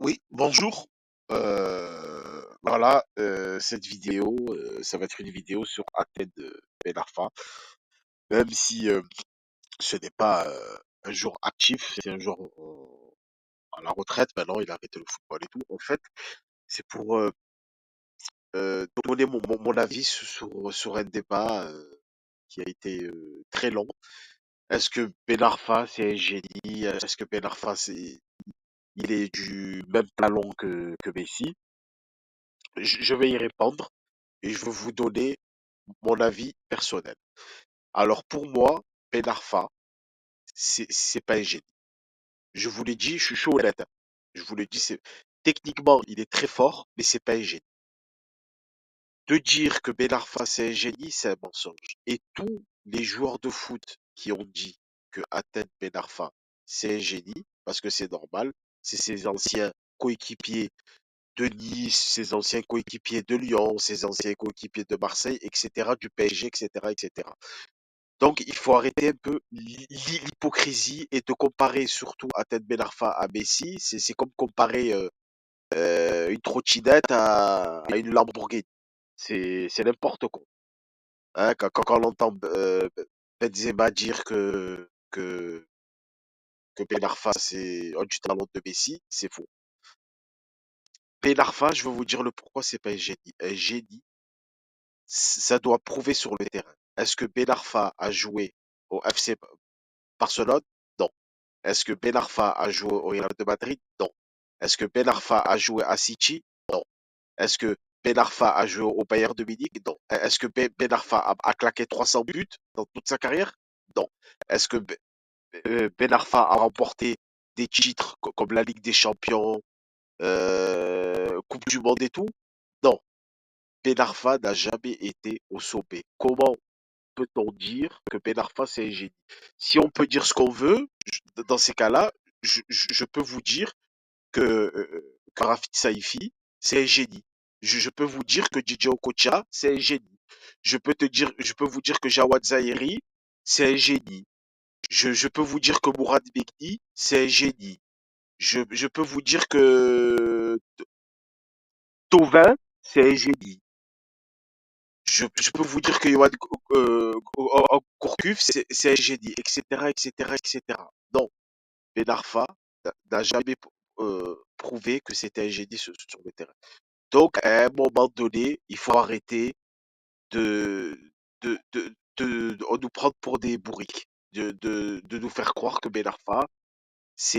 Oui, bonjour. Voilà, cette vidéo, ça va être une vidéo sur Athènes Ben Arfa. Même si ce n'est pas un joueur actif, c'est un joueur à la retraite maintenant, il a arrêté le football et tout. En fait, c'est pour donner mon avis sur un débat qui a été très long. Est-ce que Ben Arfa c'est un génie? Est-ce que Ben Arfa il est du même talent que Messi? Je vais y répondre et je vais vous donner mon avis personnel. Alors pour moi, Ben Arfa, c'est pas un génie. Je vous l'ai dit, je suis chaud honnête, hein. Je vous l'ai dit, c'est techniquement il est très fort, mais c'est pas un génie. De dire que Ben Arfa c'est un génie, c'est un mensonge. Et tous les joueurs de foot qui ont dit que Athènes Ben Arfa c'est un génie, parce que c'est normal, c'est ses anciens coéquipiers de Nice, ses anciens coéquipiers de Lyon, ses anciens coéquipiers de Marseille, etc., du PSG, etc., etc. Donc, il faut arrêter un peu l'hypocrisie et de comparer surtout Athènes Ben Arfa à Messi. C'est comme comparer une trottinette à une Lamborghini. C'est n'importe quoi. Hein, quand on entend Benzema dire que Ben Arfa a du talent de Messi, c'est faux. Ben Arfa, je vais vous dire le pourquoi c'est pas un génie. Un génie, ça doit prouver sur le terrain. Est-ce que Ben Arfa a joué au FC Barcelone? Non. Est-ce que Ben Arfa a joué au Real de Madrid? Non. Est-ce que Ben Arfa a joué à City? Non. Est-ce que Ben Arfa a joué au Bayern de Munich? Non. Est-ce que Ben Arfa a claqué 300 buts dans toute sa carrière? Non. Est-ce que Ben Arfa a remporté des titres comme la Ligue des Champions, Coupe du Monde et tout? Non. Ben Arfa n'a jamais été au sommet. Comment peut-on dire que Ben Arfa c'est un génie? Si on peut dire ce qu'on veut, dans ces cas-là, je peux vous dire que Rafik Saïfi, c'est un génie. Je peux vous dire que DJ Okocha, c'est un génie. Je peux vous dire que Jawad Zahiri, c'est un génie. Je peux vous dire que Mourad Mekni, c'est un génie. Je peux vous dire que Tovin, c'est un génie. Je peux vous dire que Johan Gourcuff, c'est un génie, etc., etc., etc. Non, Ben Arfa n'a jamais prouvé que c'était un génie sur le terrain. Donc, à un moment donné, il faut arrêter de, de nous prendre pour des bourriques, de nous faire croire que Ben Arfa, c'est